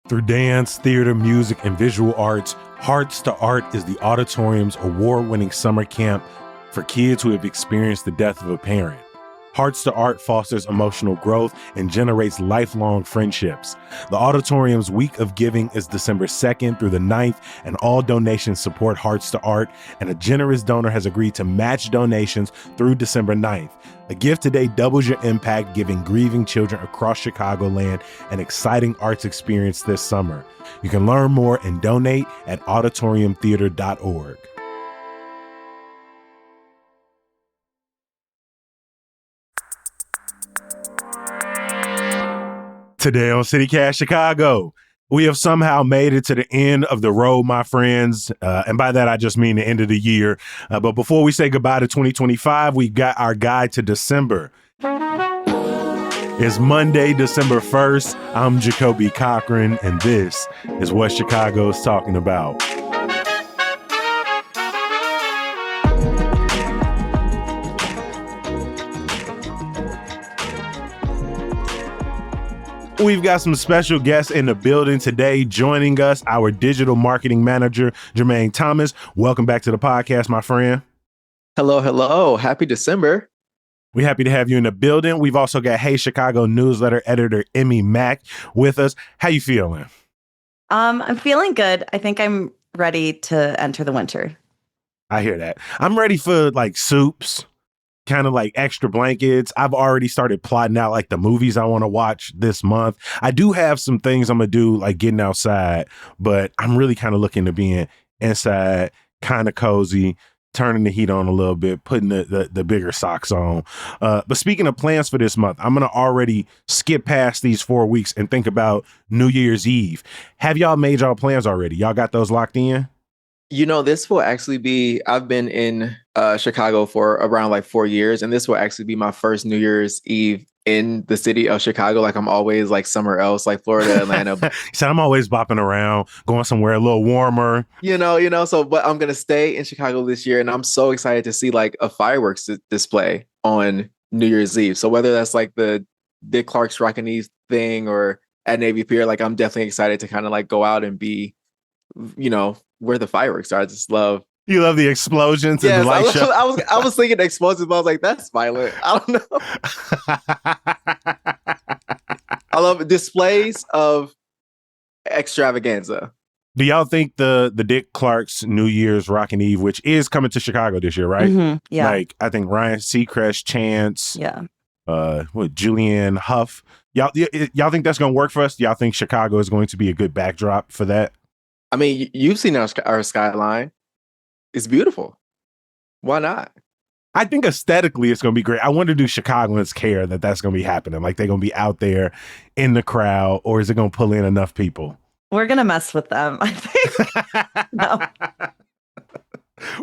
Through dance, theater, music, and visual arts, Hearts to Art is the auditorium's award-winning summer camp for kids who have experienced the death of a parent. Hearts to Art fosters emotional growth and generates lifelong friendships. The auditorium's week of giving is December 2nd through the 9th, and all donations support Hearts to Art, and a generous donor has agreed to match donations through December 9th. A gift today doubles your impact, giving grieving children across Chicagoland an exciting arts experience this summer. You can learn more and donate at auditoriumtheater.org. Today on CityCast Chicago, we have somehow made it to the end of the road, my friends. And by that, I just mean the end of the year. But before we say goodbye to 2025, we got our guide to December. It's Monday, December 1st. I'm Jacoby Cochran, and this is what Chicago is talking about. We've got some special guests in the building today. Joining us, our digital marketing manager, Jermaine Thomas. Welcome back to the podcast, my friend. Hello, hello. Happy December. We're happy to have you in the building. We've also got Hey Chicago newsletter editor Emmy Mack with us. How you feeling? I'm feeling good. I think I'm ready to enter the winter. I hear that. I'm ready for like soups, kind of like extra blankets. I've already started plotting out like the movies I want to watch this month. I do have some things I'm going to do, like getting outside, but I'm really kind of looking to being inside, kind of cozy, turning the heat on a little bit, putting the bigger socks on. But speaking of plans for this month, I'm going to already skip past these 4 weeks and think about New Year's Eve. Have y'all made y'all plans already? Y'all got those locked in? You know, this will actually be, I've been in Chicago for around like 4 years, and this will actually be my first New Year's Eve in the city of Chicago. Like I'm always like somewhere else, like Florida, Atlanta. So I'm always bopping around, going somewhere a little warmer. But I'm going to stay in Chicago this year, and I'm so excited to see like a fireworks display on New Year's Eve. So whether that's like the Dick Clark's Rockin' Eve thing or at Navy Pier, like I'm definitely excited to kind of like go out and be, where the fireworks are. I just love. You love the explosions and the light show. I was thinking explosives, but I was like, that's violent. I don't know. I love displays of extravaganza. Do y'all think the Dick Clark's New Year's Rockin' Eve, which is coming to Chicago this year, right? Mm-hmm, yeah. Like I think Ryan Seacrest, Chance, yeah. Julianne Hough. Y'all think that's gonna work for us? Y'all think Chicago is going to be a good backdrop for that? I mean, you've seen our skyline. It's beautiful. Why not? I think aesthetically it's going to be great. I wonder, do Chicagoans care that that's going to be happening? Like they're going to be out there in the crowd, or is it going to pull in enough people? We're going to mess with them, I think. No.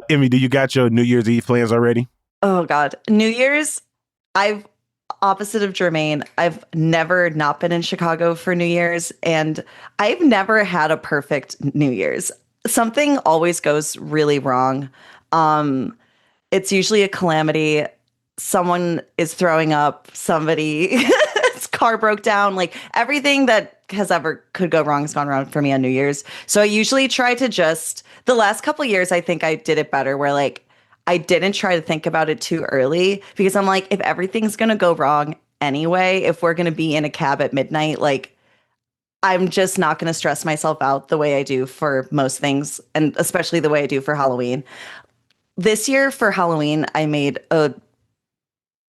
Emmy, do you got your New Year's Eve plans already? Oh, God. New Year's, opposite of Jermaine, I've never not been in Chicago for New Year's, and I've never had a perfect New Year's. Something always goes really wrong. It's usually a calamity. Someone is throwing up, somebody's car broke down. Like everything that has ever could go wrong has gone wrong for me on New Year's. So I usually try to the last couple of years, I think I did it better where like I didn't try to think about it too early because I'm like, if everything's going to go wrong anyway, if we're going to be in a cab at midnight, like I'm just not going to stress myself out the way I do for most things, and especially the way I do for Halloween. This year for Halloween, I made a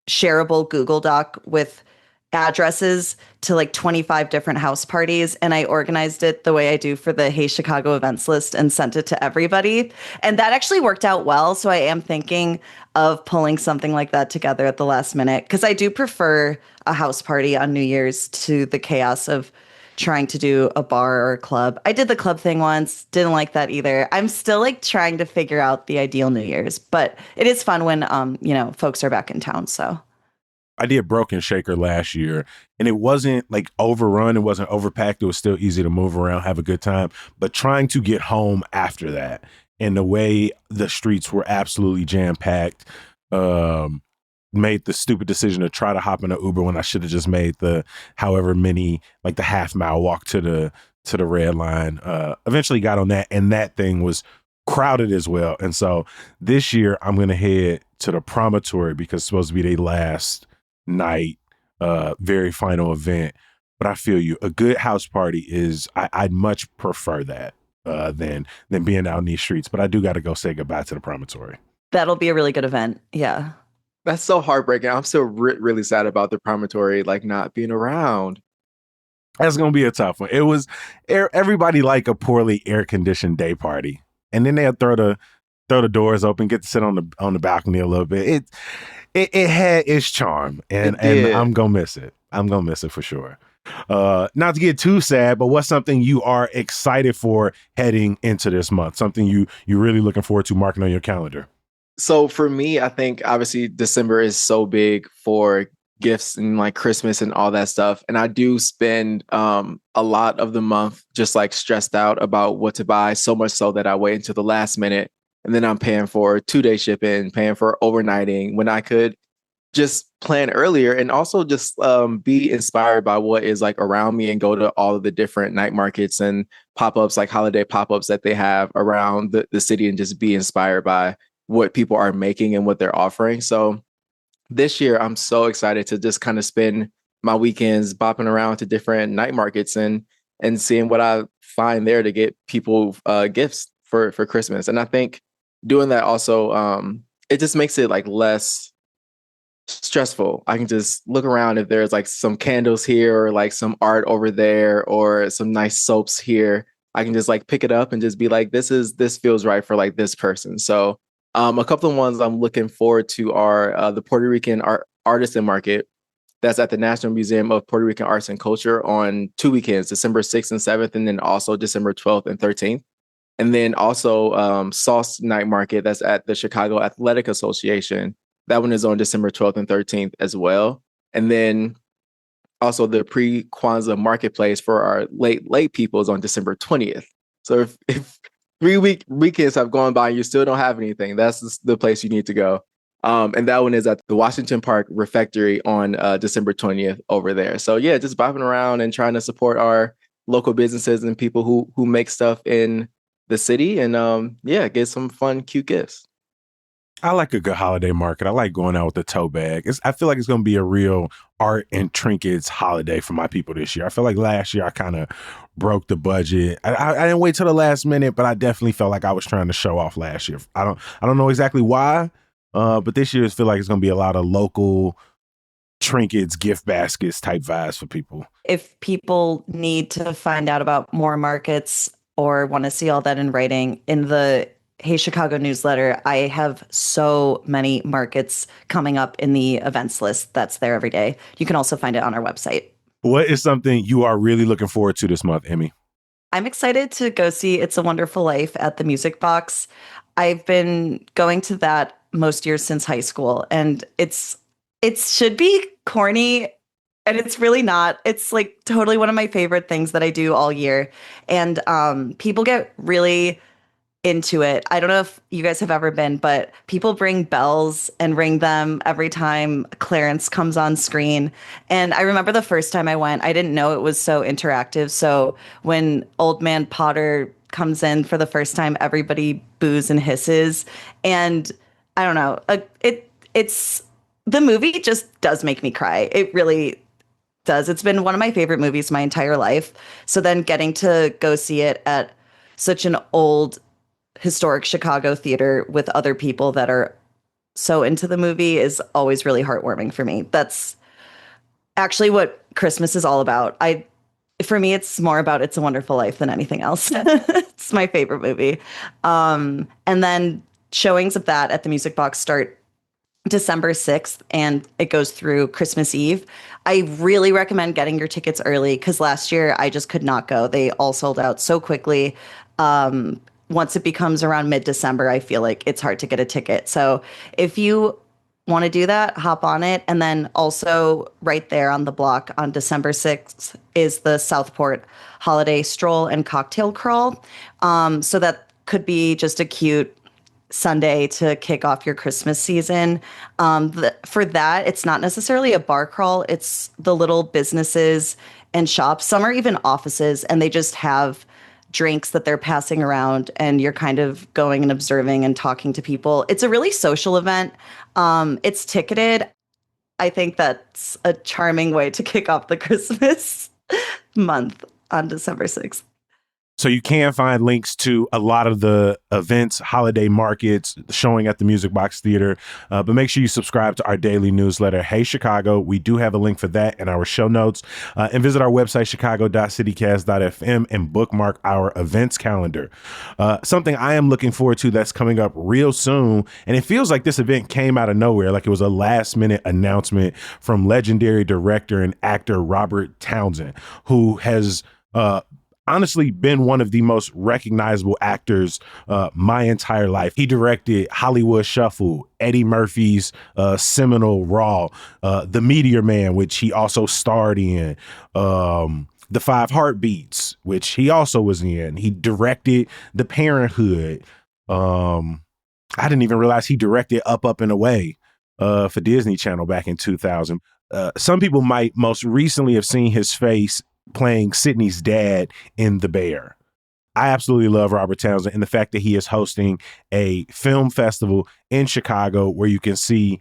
shareable Google Doc with addresses to like 25 different house parties, and I organized it the way I do for the Hey Chicago events list and sent it to everybody. And that actually worked out well. So I am thinking of pulling something like that together at the last minute, because I do prefer a house party on New Year's to the chaos of trying to do a bar or a club. I did the club thing once, didn't like that either. I'm still like trying to figure out the ideal New Year's, but it is fun when folks are back in town. So I did Broken Shaker last year, and it wasn't like overrun. It wasn't overpacked. It was still easy to move around, have a good time. But trying to get home after that, and the way the streets were absolutely jam-packed, made the stupid decision to try to hop in an Uber when I should have just made the however many, like the half-mile walk to to the Red Line. Eventually got on that, and that thing was crowded as well. And so this year I'm going to head to the Promontory because it's supposed to be their last night, very final event. But I feel you. A good house party is, I'd much prefer that than being out in these streets. But I do got to go say goodbye to the Promontory. That'll be a really good event. Yeah. That's so heartbreaking. I'm still really sad about the Promontory like not being around. That's going to be a tough one. It was everybody like a poorly air conditioned day party. And then they'll throw the doors open, get to sit on the balcony a little bit. It had its charm, and I'm gonna miss it. I'm gonna miss it for sure. Not to get too sad, but what's something you are excited for heading into this month? Something you're really looking forward to marking on your calendar? So for me, I think obviously December is so big for gifts and like Christmas and all that stuff. And I do spend a lot of the month just like stressed out about what to buy, so much so that I wait until the last minute. And then I'm paying for 2-day shipping, paying for overnighting when I could just plan earlier and also just be inspired by what is like around me and go to all of the different night markets and pop-ups, like holiday pop-ups that they have around the city, and just be inspired by what people are making and what they're offering. So this year, I'm so excited to just kind of spend my weekends bopping around to different night markets and seeing what I find there to get people gifts for Christmas. And I think doing that also, it just makes it like less stressful. I can just look around if there's like some candles here or like some art over there or some nice soaps here. I can just like pick it up and just be like, this feels right for like this person. So a couple of ones I'm looking forward to are the Puerto Rican Artisan Market that's at the National Museum of Puerto Rican Arts and Culture on 2 weekends, December 6th and 7th, and then also December 12th and 13th. And then also Sauce Night Market that's at the Chicago Athletic Association. That one is on December 12th and 13th as well. And then also the pre-Kwanzaa Marketplace for our late people is on December 20th. So if 3 weekends have gone by and you still don't have anything, that's the place you need to go. And that one is at the Washington Park Refectory on December 20th over there. So yeah, just bopping around and trying to support our local businesses and people who make stuff in the city, and get some fun, cute gifts. I like a good holiday market. I like going out with a tote bag. I feel like it's going to be a real art and trinkets holiday for my people this year. I feel like last year I kind of broke the budget. I didn't wait till the last minute, but I definitely felt like I was trying to show off last year. I don't know exactly why, but this year I feel like it's going to be a lot of local trinkets, gift baskets type vibes for people. If people need to find out about more markets or want to see all that in writing, in the Hey Chicago newsletter, I have so many markets coming up in the events list that's there every day. You can also find it on our website. What is something you are really looking forward to this month, Emmy? I'm excited to go see It's a Wonderful Life at the Music Box. I've been going to that most years since high school, and it should be corny, and it's really not. It's like totally one of my favorite things that I do all year. And people get really into it. I don't know if you guys have ever been, but people bring bells and ring them every time Clarence comes on screen. And I remember the first time I went, I didn't know it was so interactive. So when Old Man Potter comes in for the first time, everybody boos and hisses. And I don't know, it's the movie just does make me cry. It really does. It's been one of my favorite movies my entire life. So then getting to go see it at such an old historic Chicago theater with other people that are so into the movie is always really heartwarming for me. That's actually what Christmas is all about. For me, it's more about It's a Wonderful Life than anything else. It's my favorite movie. And then showings of that at the Music Box start December 6th, and it goes through Christmas Eve. I really recommend getting your tickets early because last year I just could not go. They all sold out so quickly. Once it becomes around mid-December, I feel like it's hard to get a ticket. So if you want to do that, hop on it. And then also right there on the block on December 6th is the Southport Holiday Stroll and Cocktail Crawl. So that could be just a cute Sunday to kick off your Christmas season. For that, it's not necessarily a bar crawl. It's the little businesses and shops. Some are even offices, and they just have drinks that they're passing around, and you're kind of going and observing and talking to people. It's a really social event. It's ticketed. I think that's a charming way to kick off the Christmas month on December 6th. So you can find links to a lot of the events, holiday markets, showing at the Music Box Theater. But make sure you subscribe to our daily newsletter, Hey Chicago. We do have a link for that in our show notes. And visit our website, chicago.citycast.fm, and bookmark our events calendar. Something I am looking forward to that's coming up real soon. And it feels like this event came out of nowhere, like it was a last minute announcement from legendary director and actor Robert Townsend, who has honestly been one of the most recognizable actors my entire life. He directed Hollywood Shuffle, Eddie Murphy's seminal Raw, The Meteor Man, which he also starred in, The Five Heartbeats, which he also was in. He directed The Parenthood. I didn't even realize he directed Up and Away for Disney Channel back in 2000. Some people might most recently have seen his face playing Sydney's dad in The Bear. I absolutely love Robert Townsend and the fact that he is hosting a film festival in Chicago where you can see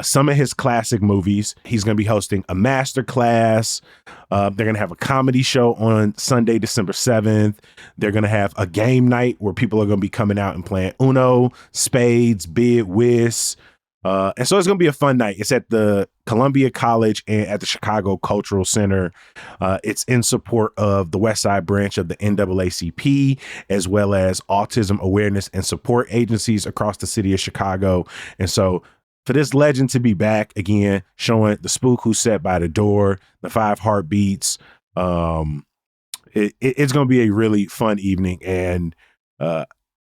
some of his classic movies. He's going to be hosting a master class. They're going to have a comedy show on Sunday, December 7th. They're going to have a game night where people are going to be coming out and playing Uno, spades, bid, whist. And so it's going to be a fun night. It's at the Columbia College and at the Chicago Cultural Center. It's in support of the West Side branch of the NAACP, as well as autism awareness and support agencies across the city of Chicago. And so for this legend to be back again, showing the spook who sat by the door, the Five Heartbeats, it's going to be a really fun evening. And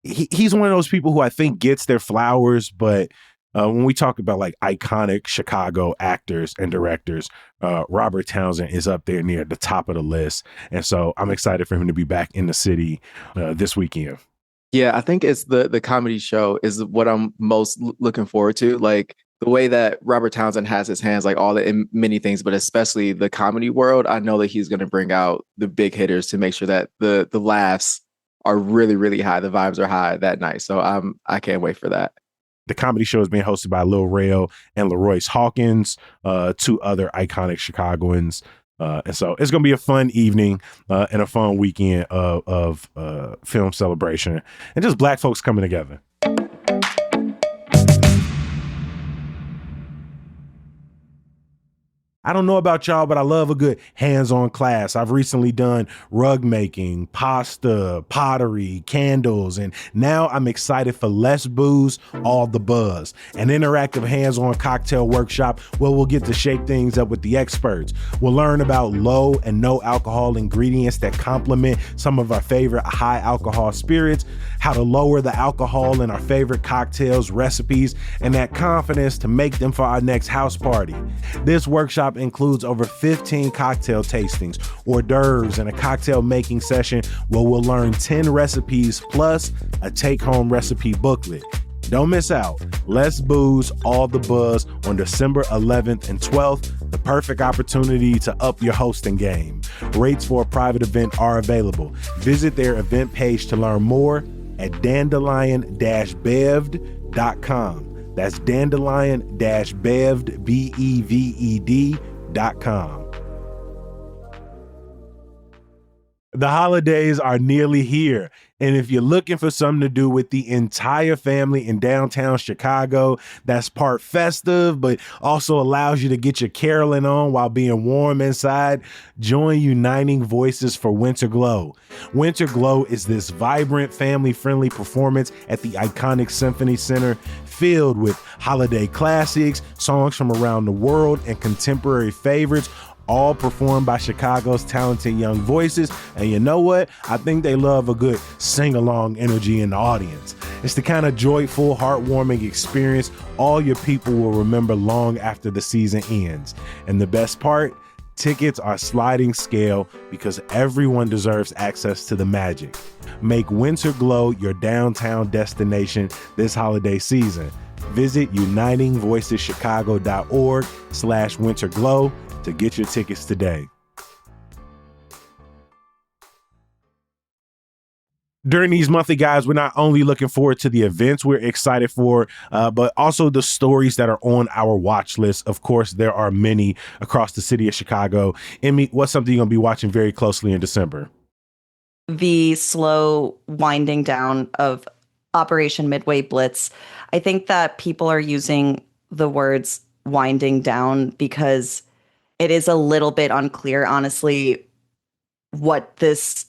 he's one of those people who I think gets their flowers, but when we talk about like iconic Chicago actors and directors, Robert Townsend is up there near the top of the list. And so I'm excited for him to be back in the city this weekend. Yeah, I think it's the comedy show is what I'm most looking forward to. Like the way that Robert Townsend has his hands, like all the in many things, but especially the comedy world. I know that he's going to bring out the big hitters to make sure that the laughs are really, really high. The vibes are high that night. So I can't wait for that. The comedy show is being hosted by Lil Rel and LaRoyce Hawkins, two other iconic Chicagoans. And so it's going to be a fun evening and a fun weekend of film celebration and just Black folks coming together. I don't know about y'all, but I love a good hands-on class. I've recently done rug making, pasta, pottery, candles, and now I'm excited for Less Booze, All the Buzz, an interactive hands-on cocktail workshop where we'll get to shake things up with the experts. We'll learn about low and no alcohol ingredients that complement some of our favorite high alcohol spirits, how to lower the alcohol in our favorite cocktails, recipes, and that confidence to make them for our next house party. This workshop includes over 15 cocktail tastings, hors d'oeuvres, and a cocktail making session where we'll learn 10 recipes plus a take-home recipe booklet. Don't miss out. Less Booze, All the Buzz on December 11th and 12th, the perfect opportunity to up your hosting game. Rates for a private event are available. Visit their event page to learn more at dandelion-bevd.com. That's dandelion-bevd, BEVED.com. The holidays are nearly here, and if you're looking for something to do with the entire family in downtown Chicago that's part festive but also allows you to get your caroling on while being warm inside, join Uniting Voices for Winter Glow. Winter Glow is this vibrant, family-friendly performance at the iconic Symphony Center filled with holiday classics, songs from around the world, and contemporary favorites, all performed by Chicago's talented young voices. And you know what? I think they love a good sing-along energy in the audience. It's the kind of joyful, heartwarming experience all your people will remember long after the season ends. And the best part? Tickets are sliding scale because everyone deserves access to the magic. Make Winter Glow your downtown destination this holiday season. Visit unitingvoiceschicago.org/winterglow to get your tickets today. During these monthly guides, we're not only looking forward to the events we're excited for, but also the stories that are on our watch list. Of course, there are many across the city of Chicago. Emmy, what's something you're going to be watching very closely in December? The slow winding down of Operation Midway Blitz. I think that people are using the words winding down because it is a little bit unclear, honestly, what this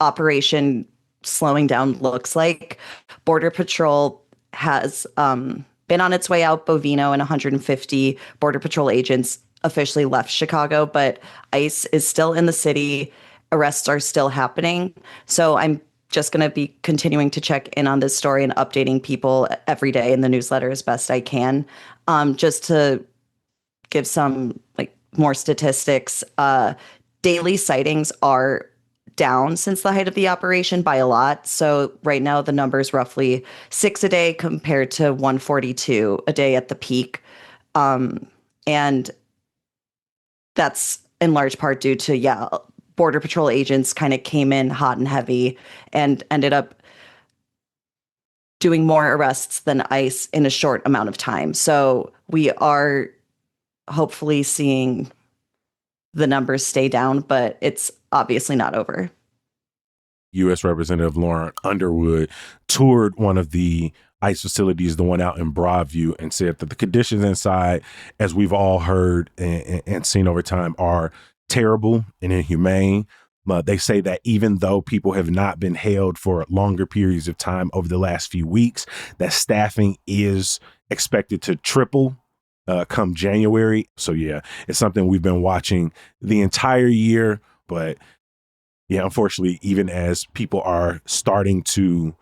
operation slowing down looks like. Border Patrol has been on its way out Bovino, and 150 Border Patrol agents officially left Chicago, but ICE is still in the city. Arrests are still happening. So I'm just going to be continuing to check in on this story and updating people every day in the newsletter as best I can, just to give some like more statistics. Daily sightings are down since the height of the operation by a lot. So right now the number is roughly 6 a day compared to 142 a day at the peak. And that's in large part due to, Border Patrol agents kind of came in hot and heavy and ended up doing more arrests than ICE in a short amount of time. So we are hopefully seeing the numbers stay down, but it's obviously not over. U.S. Representative Lauren Underwood toured one of the ICE facilities, the one out in Broadview, and said that the conditions inside, as we've all heard and seen over time, are terrible and inhumane. They say that even though people have not been held for longer periods of time over the last few weeks, that staffing is expected to triple come January. So yeah, it's something we've been watching the entire year. But yeah, unfortunately, even as people are starting to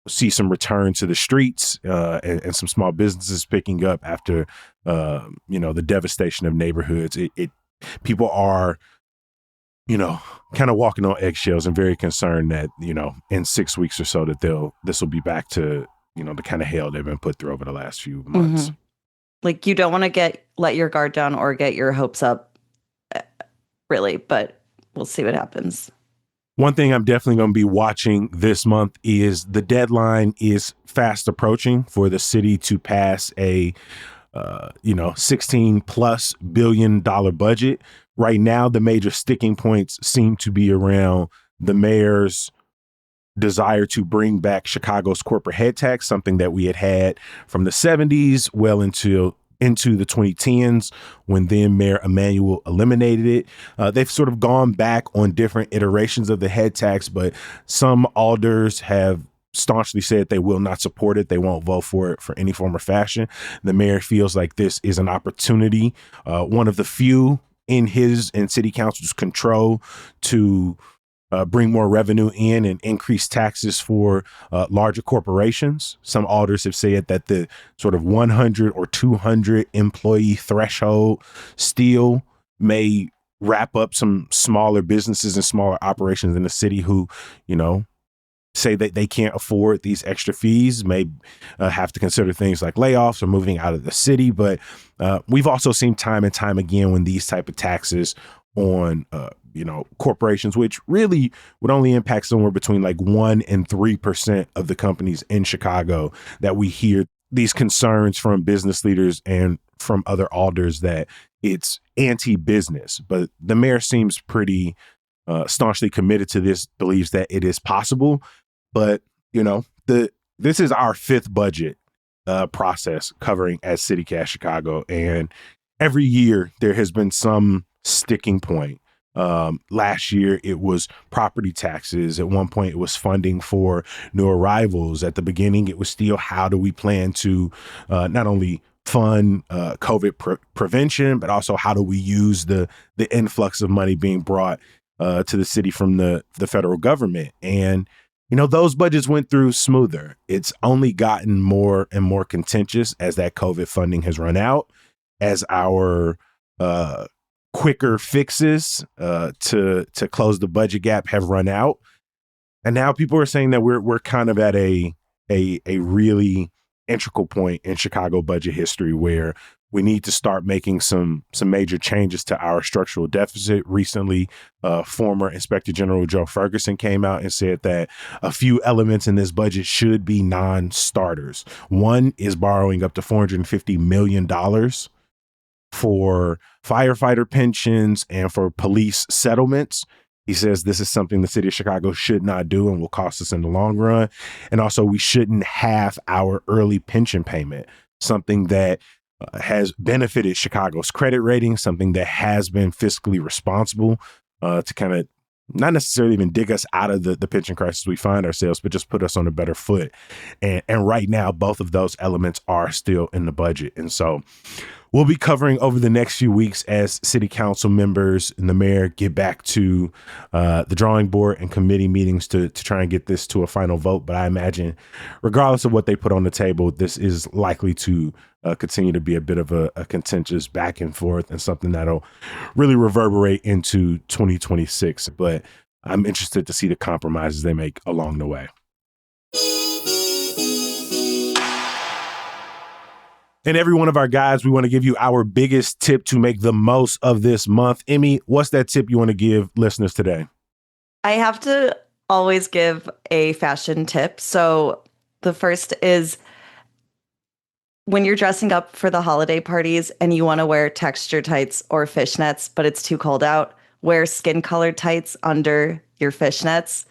see some return to the streets and some small businesses picking up after, the devastation of neighborhoods, people are, kind of walking on eggshells and very concerned that, in 6 weeks or so that this will be back to, the kind of hell they've been put through over the last few months. Mm-hmm. Like, you don't want to let your guard down or get your hopes up, really, but we'll see what happens. One thing I'm definitely going to be watching this month is the deadline is fast approaching for the city to pass a $16+ billion budget. Right now, the major sticking points seem to be around the mayor's desire to bring back Chicago's corporate head tax, something that we had from the 70s well into the 2010s when then Mayor Emanuel eliminated it. They've sort of gone back on different iterations of the head tax, but some alders have staunchly said they will not support it. They won't vote for it for any form or fashion. The mayor feels like this is an opportunity, one of the few in his and city council's control to bring more revenue in and increase taxes for larger corporations. Some alders have said that the sort of 100 or 200 employee threshold still may wrap up some smaller businesses and smaller operations in the city who, say that they can't afford these extra fees, may have to consider things like layoffs or moving out of the city. But we've also seen time and time again when these type of taxes on corporations, which really would only impact somewhere between like 1% and 3% of the companies in Chicago, that we hear these concerns from business leaders and from other alders that it's anti-business. But the mayor seems pretty staunchly committed to this, believes that it is possible. But, this is our fifth budget process covering as CityCast Chicago. And every year there has been some sticking point. Last year, it was property taxes. At one point, it was funding for new arrivals. At the beginning, it was still how do we plan to not only fund COVID prevention, but also how do we use the influx of money being brought to the city from the federal government. And, those budgets went through smoother. It's only gotten more and more contentious as that COVID funding has run out, as our quicker fixes to close the budget gap have run out. And now people are saying that we're kind of at a really integral point in Chicago budget history where We need to start making some major changes to our structural deficit. Recently, former Inspector General Joe Ferguson came out and said that a few elements in this budget should be non-starters. One is borrowing up to $450 million for firefighter pensions and for police settlements. He says this is something the city of Chicago should not do and will cost us in the long run. And also, we shouldn't have our early pension payment, something that has benefited Chicago's credit rating, something that has been fiscally responsible to kind of not necessarily even dig us out of the pension crisis we find ourselves, but just put us on a better foot. And right now, both of those elements are still in the budget. And so we'll be covering over the next few weeks as city council members and the mayor get back to the drawing board and committee meetings to try and get this to a final vote. But I imagine regardless of what they put on the table, this is likely to continue to be a bit of a contentious back and forth and something that'll really reverberate into 2026. But I'm interested to see the compromises they make along the way. And every one of our guys, we want to give you our biggest tip to make the most of this month. Emmy, what's that tip you want to give listeners today? I have to always give a fashion tip. So the first is when you're dressing up for the holiday parties and you want to wear texture tights or fishnets, but it's too cold out, wear skin colored tights under your fishnets.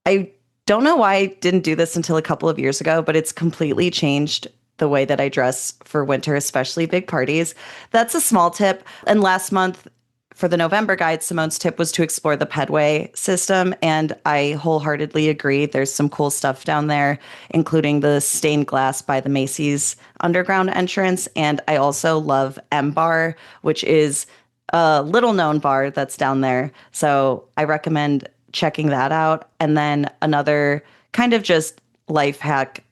I don't know why I didn't do this until a couple of years ago, but it's completely changed the way that I dress for winter, especially big parties. That's a small tip. And last month for the November guide, Simone's tip was to explore the Pedway system. And I wholeheartedly agree. There's some cool stuff down there, including the stained glass by the Macy's underground entrance. And I also love M Bar, which is a little known bar that's down there. So I recommend checking that out. And then another kind of just life hack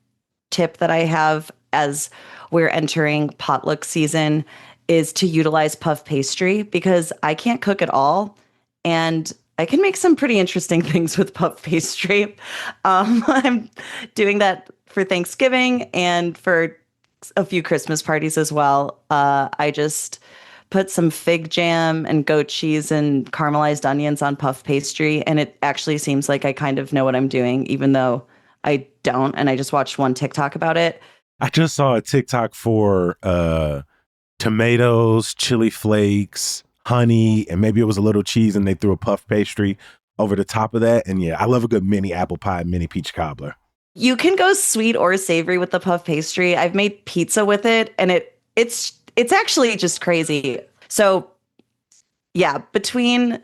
tip that I have as we're entering potluck season is to utilize puff pastry, because I can't cook at all and I can make some pretty interesting things with puff pastry. I'm doing that for Thanksgiving and for a few Christmas parties as well. I just put some fig jam and goat cheese and caramelized onions on puff pastry, and it actually seems like I kind of know what I'm doing, even though I don't. And I just watched one TikTok about it. I just saw a TikTok for tomatoes, chili flakes, honey, and maybe it was a little cheese and they threw a puff pastry over the top of that. And yeah, I love a good mini apple pie, mini peach cobbler. You can go sweet or savory with the puff pastry. I've made pizza with it, and it's actually just crazy. So yeah, between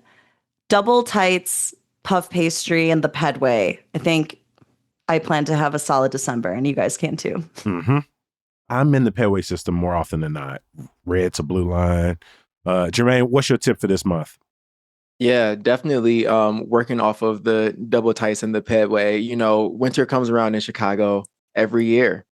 double tights, puff pastry, and the Pedway, I think I plan to have a solid December, and you guys can too. Mm-hmm. I'm in the Pedway system more often than not. Red to blue line. Jermaine, what's your tip for this month? Yeah, definitely working off of the double tights and the Pedway. You know, winter comes around in Chicago every year.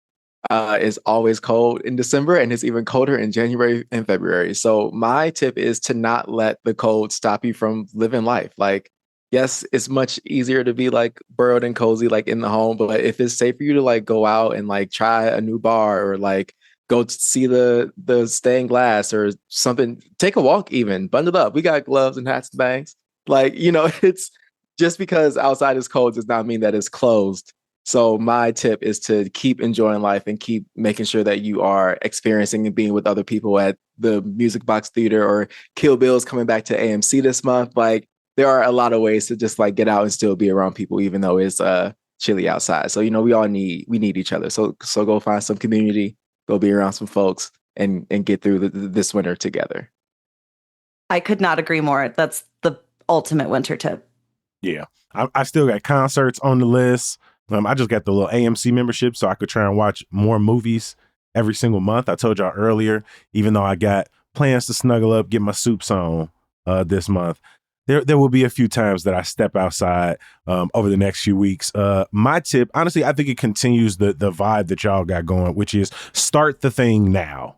It's always cold in December, and it's even colder in January and February. So my tip is to not let the cold stop you from living life. Like, yes, it's much easier to be like burrowed and cozy, like in the home. But if it's safe for you to like go out and like try a new bar or like go see the stained glass or something, take a walk, even bundled up. We got gloves and hats and bags. Like, you know, it's just because outside is cold does not mean that it's closed. So my tip is to keep enjoying life and keep making sure that you are experiencing and being with other people at the Music Box Theater, or Kill Bill's coming back to AMC this month. Like, there are a lot of ways to just like get out and still be around people, even though it's chilly outside. So, you know, we need each other. So go find some community, go be around some folks, and get through this winter together. I could not agree more. That's the ultimate winter tip. Yeah, I still got concerts on the list. I just got the little AMC membership so I could try and watch more movies every single month. I told y'all earlier, even though I got plans to snuggle up, get my soups on this month, there will be a few times that I step outside over the next few weeks. My tip, honestly, I think it continues the vibe that y'all got going, which is start the thing now,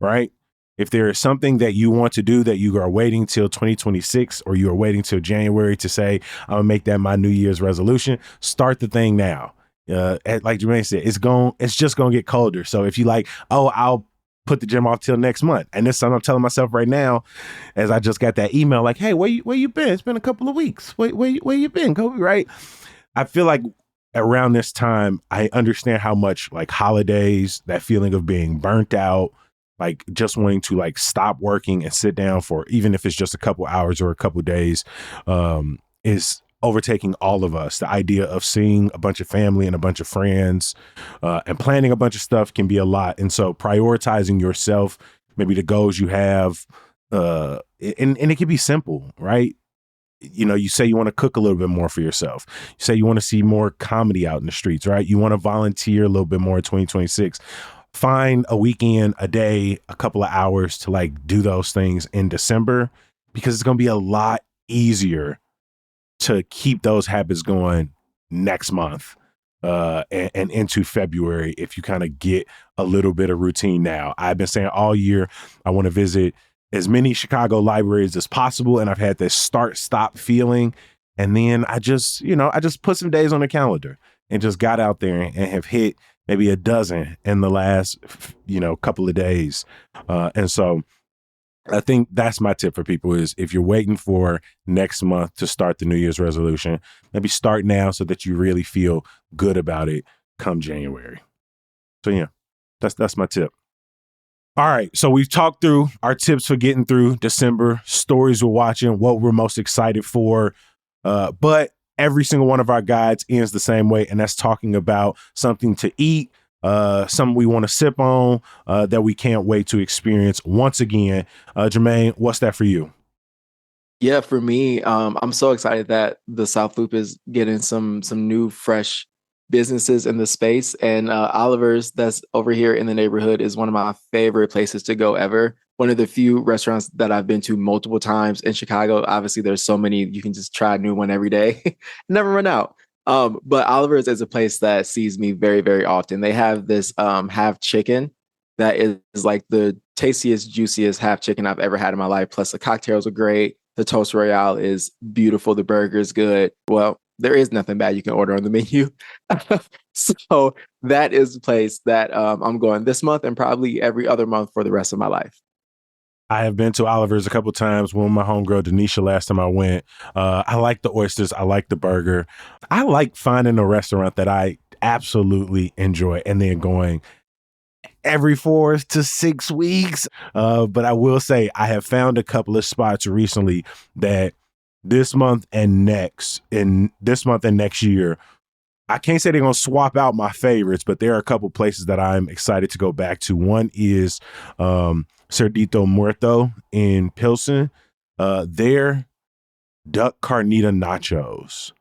right? If there is something that you want to do that you are waiting till 2026, or you are waiting till January to say, I'm gonna make that my New Year's resolution, start the thing now. Like Jermaine said, it's just gonna get colder. So if you like, oh, put the gym off till next month. And this is something I'm telling myself right now, as I just got that email like, hey, where you been? It's been a couple of weeks. Where you been, Kobe? Right? I feel like around this time, I understand how much like holidays, that feeling of being burnt out, like just wanting to like stop working and sit down for, even if it's just a couple hours or a couple days, is overtaking all of us. The idea of seeing a bunch of family and a bunch of friends and planning a bunch of stuff can be a lot. And so prioritizing yourself, maybe the goals you have, and it can be simple, right? You know, you say you want to cook a little bit more for yourself. You say you want to see more comedy out in the streets, right? You want to volunteer a little bit more in 2026. Find a weekend, a day, a couple of hours to like do those things in December, because it's going to be a lot easier to keep those habits going next month and into February if you kind of get a little bit of routine now. I've been saying all year I want to visit as many Chicago libraries as possible, and I've had this start-stop feeling. And then I just put some days on the calendar and just got out there and have hit maybe a dozen in the last, couple of days. And so I think that's my tip for people is if you're waiting for next month to start the New Year's resolution, maybe start now so that you really feel good about it come January. So yeah, that's my tip. All right. So we've talked through our tips for getting through December, stories we're watching, what we're most excited for. But every single one of our guides ends the same way. And that's talking about something to eat, something we want to sip on, that we can't wait to experience once again. Jermaine, what's that for you? Yeah, for me, I'm so excited that the South Loop is getting some new, fresh businesses in the space. And Oliver's, that's over here in the neighborhood, is one of my favorite places to go ever. One of the few restaurants that I've been to multiple times in Chicago. Obviously, there's so many, you can just try a new one every day. Never run out. But Oliver's is a place that sees me very, very often. They have this half chicken that is like the tastiest, juiciest half chicken I've ever had in my life. Plus the cocktails are great. The toast royale is beautiful. The burger is good. Well, there is nothing bad you can order on the menu. So that is the place that I'm going this month and probably every other month for the rest of my life. I have been to Oliver's a couple times. When my homegirl Denisha last time I went, I like the oysters. I like the burger. I like finding a restaurant that I absolutely enjoy and then going every 4 to 6 weeks. But I will say I have found a couple of spots recently that this month and next year, I can't say they're going to swap out my favorites, but there are a couple places that I'm excited to go back to. One is Cerdito Muerto in Pilsen. Their duck carnita nachos.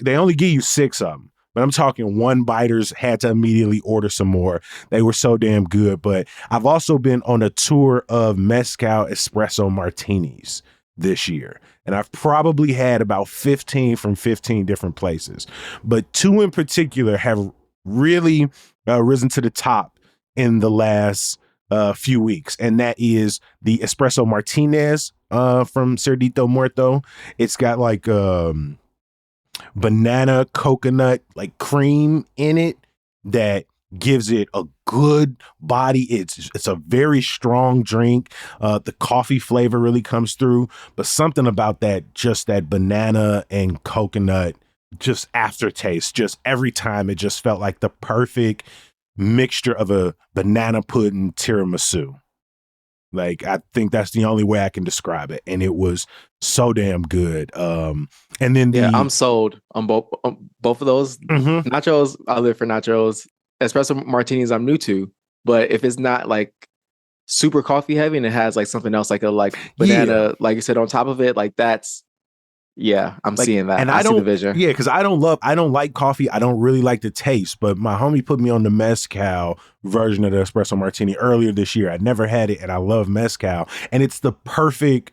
They only give you 6 of them, but I'm talking one biters had to immediately order some more. They were so damn good. But I've also been on a tour of Mezcal espresso martinis this year. And I've probably had about 15 from 15 different places. But 2 in particular have really risen to the top in the last few weeks. And that is the Espresso Martinez from Cerdito Muerto. It's got like banana coconut like cream in it that gives it a good body. It's a very strong drink. The coffee flavor really comes through, but something about that banana and coconut just aftertaste, just every time it just felt like the perfect mixture of a banana pudding tiramisu. Like, I think that's the only way I can describe it. And it was so damn good. And then I'm sold on both of those. Mm-hmm. Nachos, I live for nachos. Espresso martinis, I'm new to. But if it's not like super coffee heavy and it has like something else, like a banana, like you said, on top of it, like that's, I'm seeing that. And I see the vision. Yeah, because I don't like coffee. I don't really like the taste, but my homie put me on the Mezcal version of the espresso martini earlier this year. I'd never had it, and I love Mezcal. And it's the perfect,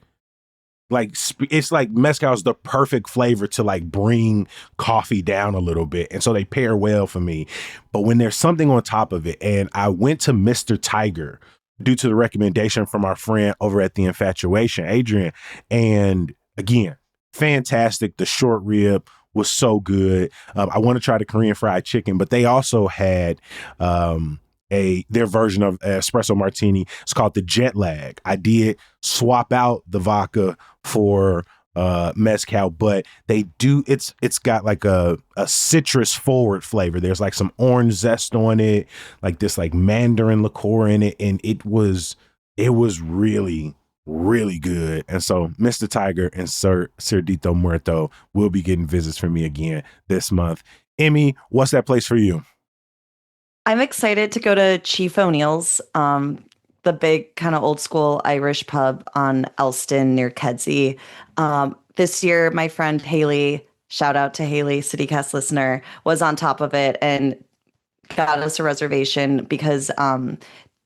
it's like Mezcal is the perfect flavor to like bring coffee down a little bit. And so they pair well for me. But when there's something on top of it, and I went to Mr. Tiger due to the recommendation from our friend over at The Infatuation, Adrian, and again, fantastic. The short rib was so good. I want to try the Korean fried chicken, but they also had a their version of espresso martini. It's called the Jet Lag. I did swap out the vodka for mezcal, but they do it's got like a citrus forward flavor. There's like some orange zest on it, like this like mandarin liqueur in it, and it was really really good. And so Mr. Tiger and Sir Cerdito Muerto will be getting visits from me again this month. Emmy, what's that place for you? I'm excited to go to Chief O'Neill's, the big kind of old school Irish pub on Elston near Kedzie. This year, my friend Haley, shout out to Haley, CityCast listener, was on top of it and got us a reservation because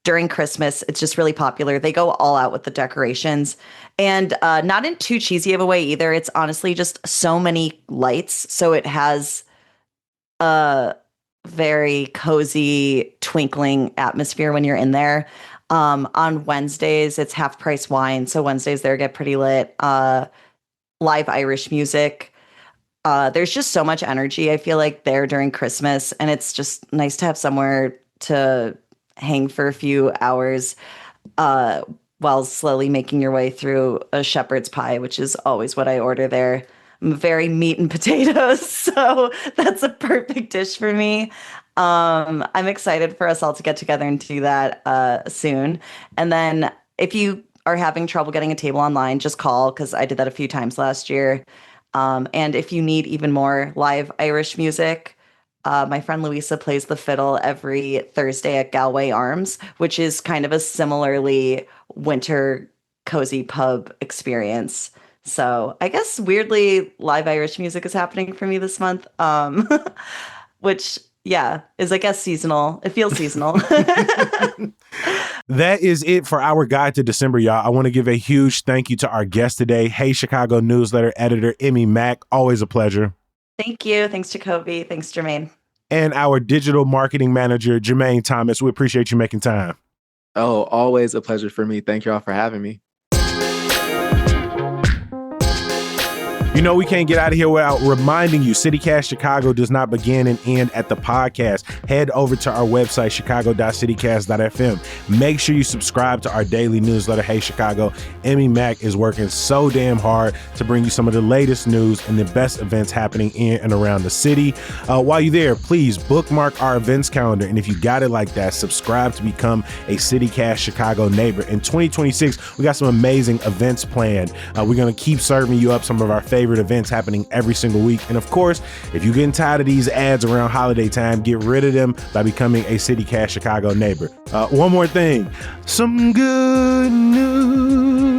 during Christmas, it's just really popular. They go all out with the decorations, and not in too cheesy of a way either. It's honestly just so many lights. So it has a very cozy, twinkling atmosphere when you're in there. On Wednesdays, it's half price wine. So Wednesdays there get pretty lit. Live Irish music. There's just so much energy, I feel like, there during Christmas. And it's just nice to have somewhere to hang for a few hours while slowly making your way through a shepherd's pie, which is always what I order there. I'm very meat and potatoes, so that's a perfect dish for me. I'm excited for us all to get together and do that soon. And then if you are having trouble getting a table online, just call, because I did that a few times last year. And if you need even more live Irish music, my friend Louisa plays the fiddle every Thursday at Galway Arms, which is kind of a similarly winter cozy pub experience. So I guess weirdly live Irish music is happening for me this month, which, yeah, is, I guess, seasonal. It feels seasonal. That is it for our guide to December, y'all. I want to give a huge thank you to our guest today, Hey Chicago newsletter editor Emmy Mack. Always a pleasure. Thank you. Thanks, Jacoby. Thanks, Jermaine. And our digital marketing manager, Jermaine Thomas. We appreciate you making time. Oh, always a pleasure for me. Thank you all for having me. You know, we can't get out of here without reminding you, CityCast Chicago does not begin and end at the podcast. Head over to our website, chicago.citycast.fm. Make sure you subscribe to our daily newsletter, Hey Chicago. Emmy Mack is working so damn hard to bring you some of the latest news and the best events happening in and around the city. While you're there, please bookmark our events calendar. And if you got it like that, subscribe to become a CityCast Chicago neighbor. In 2026, we got some amazing events planned. We're going to keep serving you up some of our favorite events happening every single week. And of course, if you're getting tired of these ads around holiday time, get rid of them by becoming a CityCast Chicago neighbor. One more thing, some good news.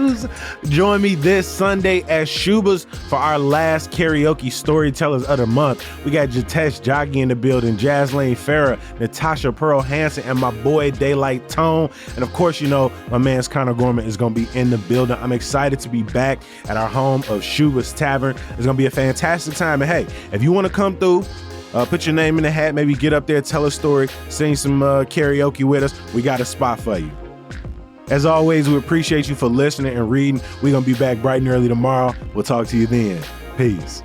Join me this Sunday at Shuba's for our last karaoke storytellers of the month. We got Jatesh Joggy in the building, Jaslane Farah, Natasha Pearl Hansen, and my boy Daylight Tone. And of course, you know, my man's Connor Gorman is going to be in the building. I'm excited to be back at our home of Shuba's Tavern. It's going to be a fantastic time. And hey, if you want to come through, put your name in the hat, maybe get up there, tell a story, sing some karaoke with us, we got a spot for you. As always, we appreciate you for listening and reading. We're going to be back bright and early tomorrow. We'll talk to you then. Peace.